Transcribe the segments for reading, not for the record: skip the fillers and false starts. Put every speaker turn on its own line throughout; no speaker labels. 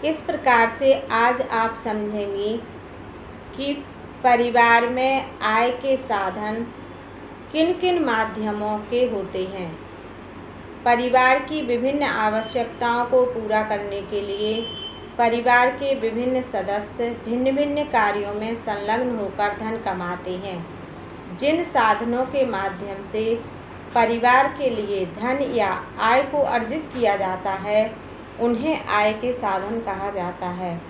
इस प्रकार से आज आप समझेंगे कि परिवार में आय के साधन किन किन माध्यमों के होते हैं। परिवार की विभिन्न आवश्यकताओं को पूरा करने के लिए परिवार के विभिन्न सदस्य भिन्न भिन्न कार्यों में संलग्न होकर धन कमाते हैं। जिन साधनों के माध्यम से परिवार के लिए धन या आय को अर्जित किया जाता है उन्हें आय के साधन कहा जाता है।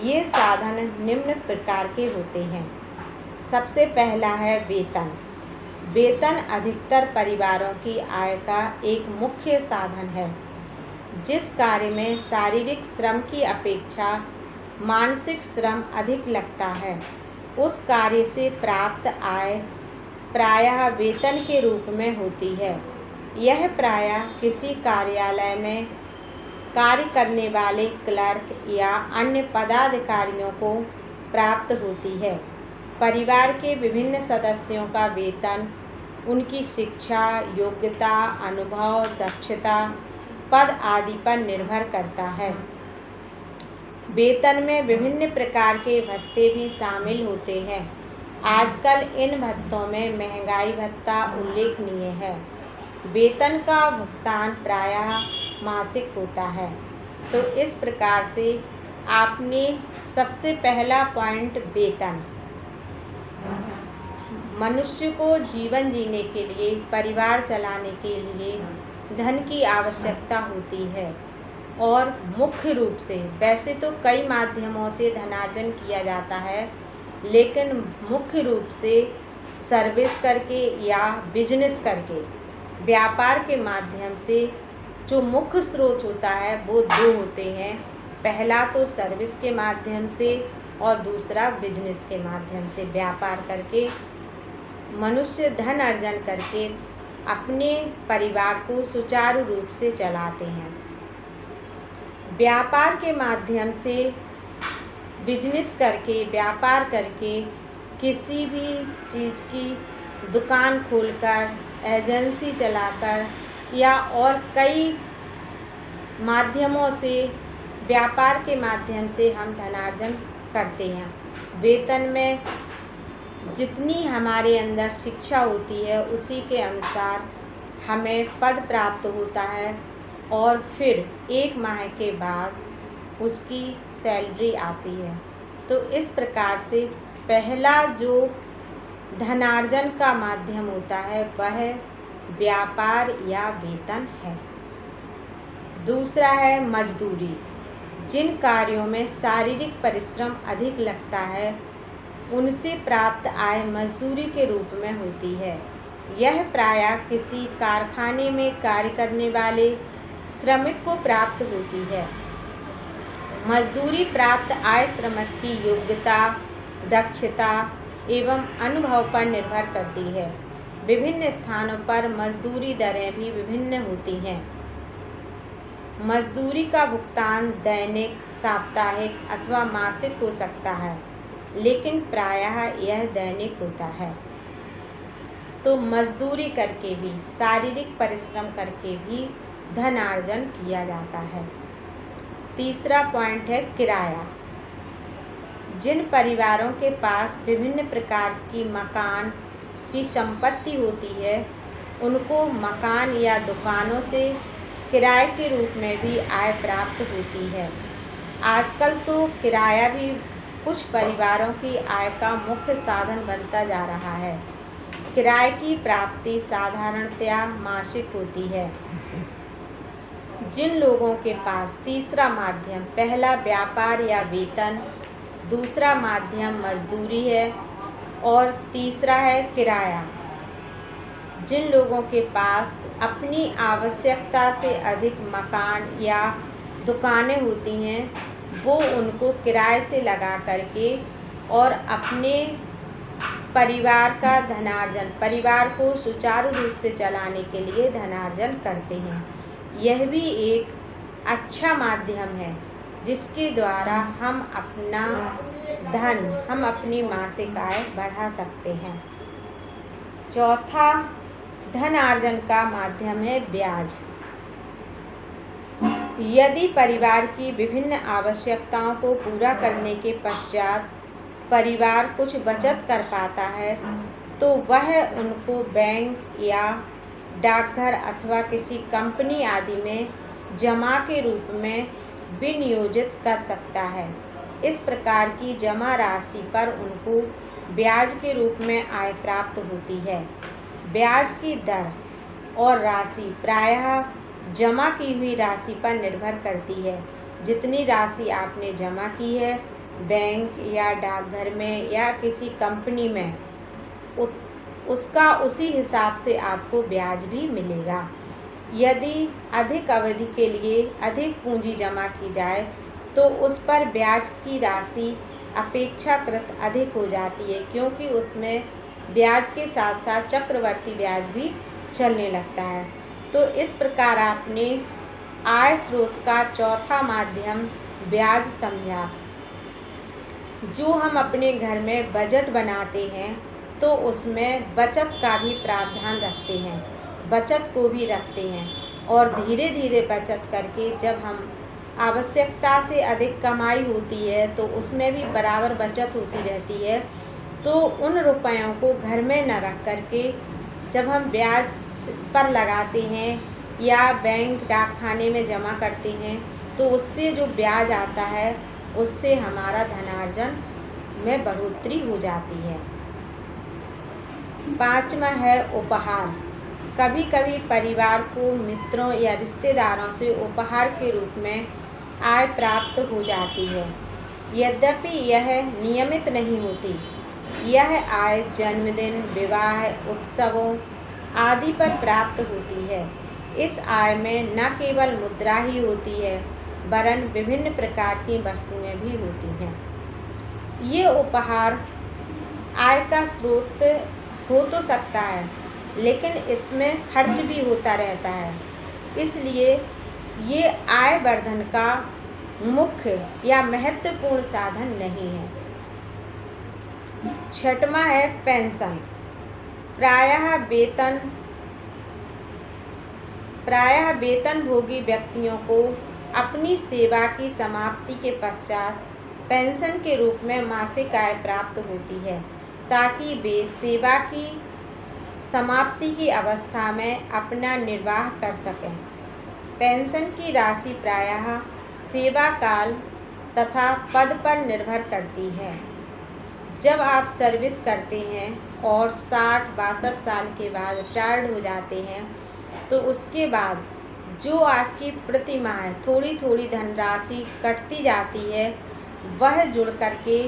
ये साधन निम्न प्रकार के होते हैं। सबसे पहला है वेतन। वेतन अधिकतर परिवारों की आय का एक मुख्य साधन है। जिस कार्य में शारीरिक श्रम की अपेक्षा मानसिक श्रम अधिक लगता है उस कार्य से प्राप्त आय प्रायः वेतन के रूप में होती है। यह प्रायः किसी कार्यालय में कार्य करने वाले क्लर्क या अन्य पदाधिकारियों को प्राप्त होती है। परिवार के विभिन्न सदस्यों का वेतन उनकी शिक्षा, योग्यता, अनुभव, दक्षता, पद आदि पर निर्भर करता है। वेतन में विभिन्न प्रकार के भत्ते भी शामिल होते हैं। आजकल इन भत्तों में महंगाई भत्ता उल्लेखनीय है। वेतन का भुगतान प्रायः मासिक होता है। तो इस प्रकार से आपने सबसे पहला पॉइंट वेतन। मनुष्य को जीवन जीने के लिए, परिवार चलाने के लिए धन की आवश्यकता होती है और मुख्य रूप से वैसे तो कई माध्यमों से धनार्जन किया जाता है, लेकिन मुख्य रूप से सर्विस करके या बिजनेस करके, व्यापार के माध्यम से जो मुख्य स्रोत होता है वो दो होते हैं। पहला तो सर्विस के माध्यम से और दूसरा बिजनेस के माध्यम से। व्यापार करके मनुष्य धन अर्जन करके अपने परिवार को सुचारू रूप से चलाते हैं। व्यापार के माध्यम से, बिजनेस करके, व्यापार करके किसी भी चीज़ की दुकान खोलकर, एजेंसी चलाकर या और कई माध्यमों से, व्यापार के माध्यम से हम धनार्जन करते हैं। वेतन में जितनी हमारे अंदर शिक्षा होती है उसी के अनुसार हमें पद प्राप्त होता है और फिर 1 माह के बाद उसकी सैलरी आती है। तो इस प्रकार से पहला जो धनार्जन का माध्यम होता है वह व्यापार या वेतन है। दूसरा है मजदूरी। जिन कार्यों में शारीरिक परिश्रम अधिक लगता है उनसे प्राप्त आय मजदूरी के रूप में होती है। यह प्रायः किसी कारखाने में कार्य करने वाले श्रमिक को प्राप्त होती है। मजदूरी प्राप्त आय श्रमिक की योग्यता, दक्षता एवं अनुभव पर निर्भर करती है। विभिन्न स्थानों पर मजदूरी दरें भी विभिन्न होती हैं। मजदूरी का भुगतान दैनिक, साप्ताहिक अथवा मासिक हो सकता है, लेकिन प्रायः यह दैनिक होता है। तो मजदूरी करके भी, शारीरिक परिश्रम करके भी धनार्जन किया जाता है। तीसरा पॉइंट है किराया। जिन परिवारों के पास विभिन्न प्रकार की मकान की संपत्ति होती है उनको मकान या दुकानों से किराए के रूप में भी आय प्राप्त होती है। आजकल तो किराया भी कुछ परिवारों की आय का मुख्य साधन बनता जा रहा है। किराए की प्राप्ति साधारणतया मासिक होती है। जिन लोगों के पास तीसरा माध्यम, पहला व्यापार या वेतन, दूसरा माध्यम मजदूरी है और तीसरा है किराया। जिन लोगों के पास अपनी आवश्यकता से अधिक मकान या दुकानें होती हैं वो उनको किराए से लगा करके और अपने परिवार का धनार्जन, परिवार को सुचारू रूप से चलाने के लिए धनार्जन करते हैं। यह भी एक अच्छा माध्यम है जिसके द्वारा हम अपना धन, हम अपनी मासिक आय बढ़ा सकते हैं। चौथा धनार्जन का माध्यम है ब्याज। यदि परिवार की विभिन्न आवश्यकताओं को पूरा करने के पश्चात परिवार कुछ बचत कर पाता है तो वह उनको बैंक या डाकघर अथवा किसी कंपनी आदि में जमा के रूप में विनियोजित कर सकता है। इस प्रकार की जमा राशि पर उनको ब्याज के रूप में आय प्राप्त होती है। ब्याज की दर और राशि प्रायः जमा की हुई राशि पर निर्भर करती है। जितनी राशि आपने जमा की है बैंक या डाकघर में या किसी कंपनी में, उसका उसी हिसाब से आपको ब्याज भी मिलेगा। यदि अधिक अवधि के लिए अधिक पूंजी जमा की जाए तो उस पर ब्याज की राशि अपेक्षाकृत अधिक हो जाती है, क्योंकि उसमें ब्याज के साथ साथ चक्रवर्ती ब्याज भी चलने लगता है। तो इस प्रकार आपने आय स्रोत का चौथा माध्यम ब्याज समझा। जो हम अपने घर में बजट बनाते हैं तो उसमें बचत का भी प्रावधान रखते हैं, बचत को भी रखते हैं और धीरे धीरे बचत करके जब हम आवश्यकता से अधिक कमाई होती है तो उसमें भी बराबर बचत होती रहती है। तो उन रुपयों को घर में न रख करके जब हम ब्याज पर लगाते हैं या बैंक डाकखाने में जमा करते हैं तो उससे जो ब्याज आता है उससे हमारा धनार्जन में बढ़ोतरी हो जाती है। पाँचवा है उपहार। कभी कभी परिवार को मित्रों या रिश्तेदारों से उपहार के रूप में आय प्राप्त हो जाती है, यद्यपि यह नियमित नहीं होती। यह आय जन्मदिन, विवाह, उत्सवों आदि पर प्राप्त होती है। इस आय में न केवल मुद्रा ही होती है वरन विभिन्न प्रकार की वस्तुएं भी होती हैं। ये उपहार आय का स्रोत हो तो सकता है लेकिन इसमें खर्च भी होता रहता है, इसलिए ये आय वर्धन का मुख्य या महत्वपूर्ण साधन नहीं है। छठवां है पेंशन। प्रायः वेतनभोगी व्यक्तियों को अपनी सेवा की समाप्ति के पश्चात पेंशन के रूप में मासिक आय प्राप्त होती है ताकि वे सेवा की समाप्ति की अवस्था में अपना निर्वाह कर सकें। पेंशन की राशि प्रायः सेवा काल तथा पद पर निर्भर करती है। जब आप सर्विस करते हैं और 60-62 साल के बाद रिटायर्ड हो जाते हैं तो उसके बाद जो आपकी प्रति माह थोड़ी थोड़ी धनराशि कटती जाती है वह जुड़ करके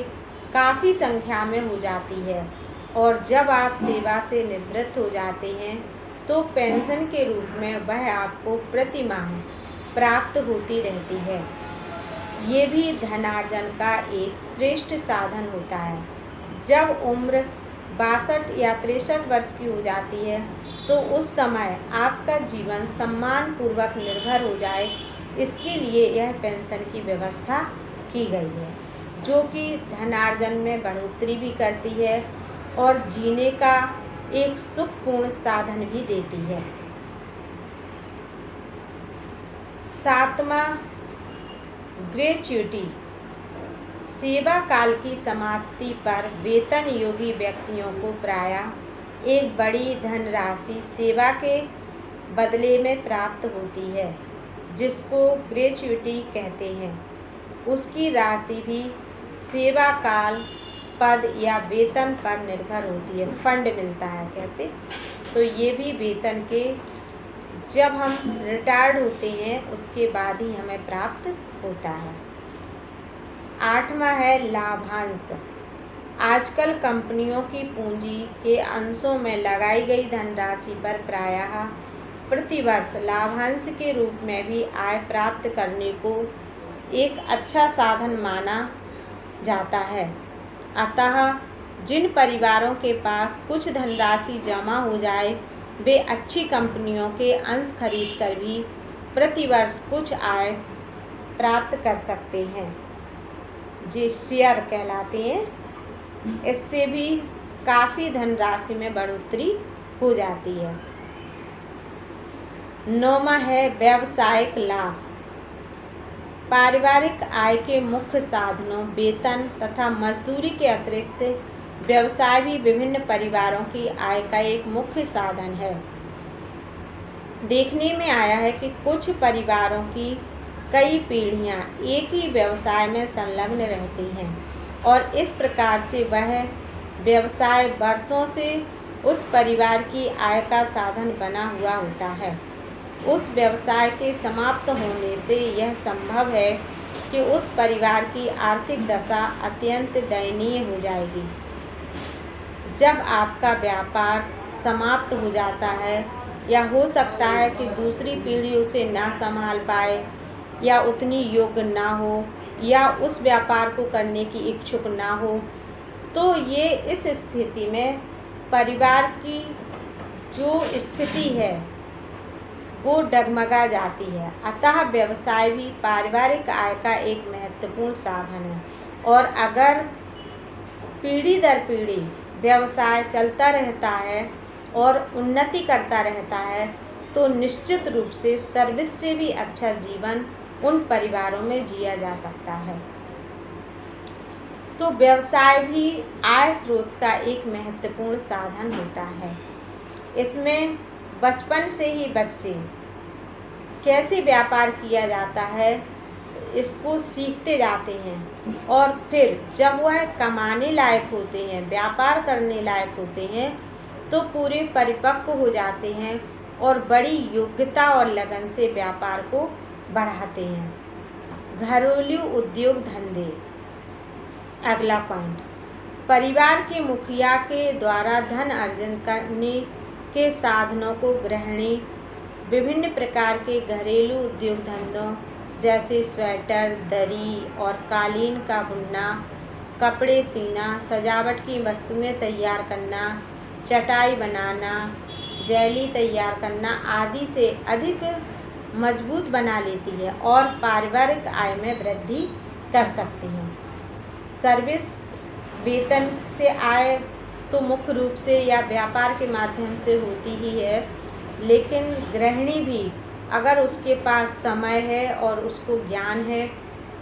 काफ़ी संख्या में हो जाती है और जब आप सेवा से निवृत्त हो जाते हैं तो पेंशन के रूप में वह आपको प्रति माह प्राप्त होती रहती है। ये भी धनार्जन का एक श्रेष्ठ साधन होता है। जब उम्र 62 या 63 वर्ष की हो जाती है तो उस समय आपका जीवन सम्मानपूर्वक निर्भर हो जाए, इसके लिए यह पेंशन की व्यवस्था की गई है, जो कि धनार्जन में बढ़ोतरी भी करती है और जीने का एक सुखपूर्ण साधन भी देती है। सातवां, ग्रेच्युटी। सेवा काल की समाप्ति पर वेतन योगी व्यक्तियों को प्रायः एक बड़ी धनराशि सेवा के बदले में प्राप्त होती है, जिसको ग्रेच्युटी कहते हैं। उसकी राशि भी सेवा काल, पद या वेतन पर निर्भर होती है, फंड मिलता है कहते। तो ये भी वेतन के जब हम रिटायर्ड होते हैं उसके बाद ही हमें प्राप्त होता है। आठवां है लाभांश। आजकल कंपनियों की पूंजी के अंशों में लगाई गई धनराशि पर प्रायः प्रतिवर्ष लाभांश के रूप में भी आय प्राप्त करने को एक अच्छा साधन माना जाता है। अतः जिन परिवारों के पास कुछ धनराशि जमा हो जाए वे अच्छी कंपनियों के अंश खरीद कर भी प्रतिवर्ष कुछ आय प्राप्त कर सकते हैं, जो शेयर कहलाते हैं। इससे भी काफ़ी धनराशि में बढ़ोतरी हो जाती है। नौवां है व्यावसायिक लाभ। पारिवारिक आय के मुख्य साधनों वेतन तथा मजदूरी के अतिरिक्त व्यवसाय भी विभिन्न परिवारों की आय का एक मुख्य साधन है। देखने में आया है कि कुछ परिवारों की कई पीढ़ियां एक ही व्यवसाय में संलग्न रहती हैं और इस प्रकार से वह व्यवसाय वर्षों से उस परिवार की आय का साधन बना हुआ होता है। उस व्यवसाय के समाप्त होने से यह संभव है कि उस परिवार की आर्थिक दशा अत्यंत दयनीय हो जाएगी। जब आपका व्यापार समाप्त हो जाता है या हो सकता है कि दूसरी पीढ़ी उसे ना संभाल पाए या उतनी योग्य ना हो या उस व्यापार को करने की इच्छुक ना हो, तो ये इस स्थिति में परिवार की जो स्थिति है वो डगमगा जाती है। अतः व्यवसाय भी पारिवारिक आय का एक महत्वपूर्ण साधन है और अगर पीढ़ी दर पीढ़ी व्यवसाय चलता रहता है और उन्नति करता रहता है तो निश्चित रूप से सर्विस से भी अच्छा जीवन उन परिवारों में जिया जा सकता है। तो व्यवसाय भी आय स्रोत का एक महत्वपूर्ण साधन होता है। इसमें बचपन से ही बच्चे कैसे व्यापार किया जाता है इसको सीखते जाते हैं और फिर जब वह कमाने लायक होते हैं, व्यापार करने लायक होते हैं, तो पूरे परिपक्व हो जाते हैं और बड़ी योग्यता और लगन से व्यापार को बढ़ाते हैं। घरेलू उद्योग धंधे। अगला पॉइंट, परिवार के मुखिया के द्वारा धन अर्जन करने के साधनों को गृहिणी विभिन्न प्रकार के घरेलू उद्योग धंधों जैसे स्वेटर, दरी और कालीन का बुनना, कपड़े सीना, सजावट की वस्तुएं तैयार करना, चटाई बनाना, जेली तैयार करना आदि से अधिक मजबूत बना लेती है और पारिवारिक आय में वृद्धि कर सकती है। सर्विस वेतन से आय तो मुख्य रूप से या व्यापार के माध्यम से होती ही है, लेकिन गृहिणी भी अगर उसके पास समय है और उसको ज्ञान है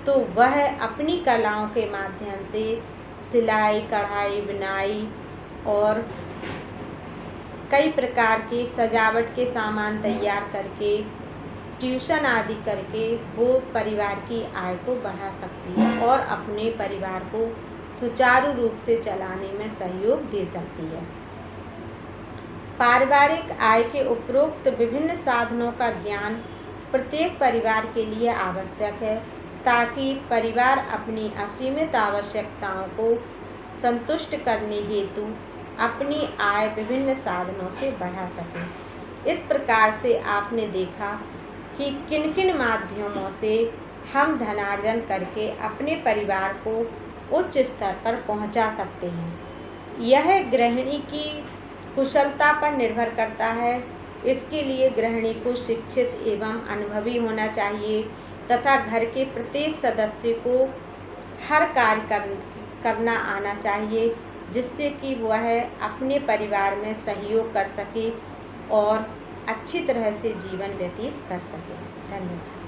तो वह अपनी कलाओं के माध्यम से सिलाई, कढ़ाई, बुनाई और कई प्रकार की सजावट के सामान तैयार करके, ट्यूशन आदि करके वो परिवार की आय को बढ़ा सकती है और अपने परिवार को सुचारू रूप से चलाने में सहयोग दे सकती है। पारिवारिक आय के उपरोक्त विभिन्न साधनों का ज्ञान प्रत्येक परिवार के लिए आवश्यक है ताकि परिवार अपनी असीमित आवश्यकताओं को संतुष्ट करने हेतु अपनी आय विभिन्न साधनों से बढ़ा सके। इस प्रकार से आपने देखा कि किन किन माध्यमों से हम धनार्जन करके अपने परिवार को उच्च स्तर पर पहुंचा सकते हैं। यह गृहिणी की कुशलता पर निर्भर करता है। इसके लिए गृहिणी को शिक्षित एवं अनुभवी होना चाहिए तथा घर के प्रत्येक सदस्य को हर कार्य करना आना चाहिए जिससे कि वह अपने परिवार में सहयोग कर सके और अच्छी तरह से जीवन व्यतीत कर सके। धन्यवाद।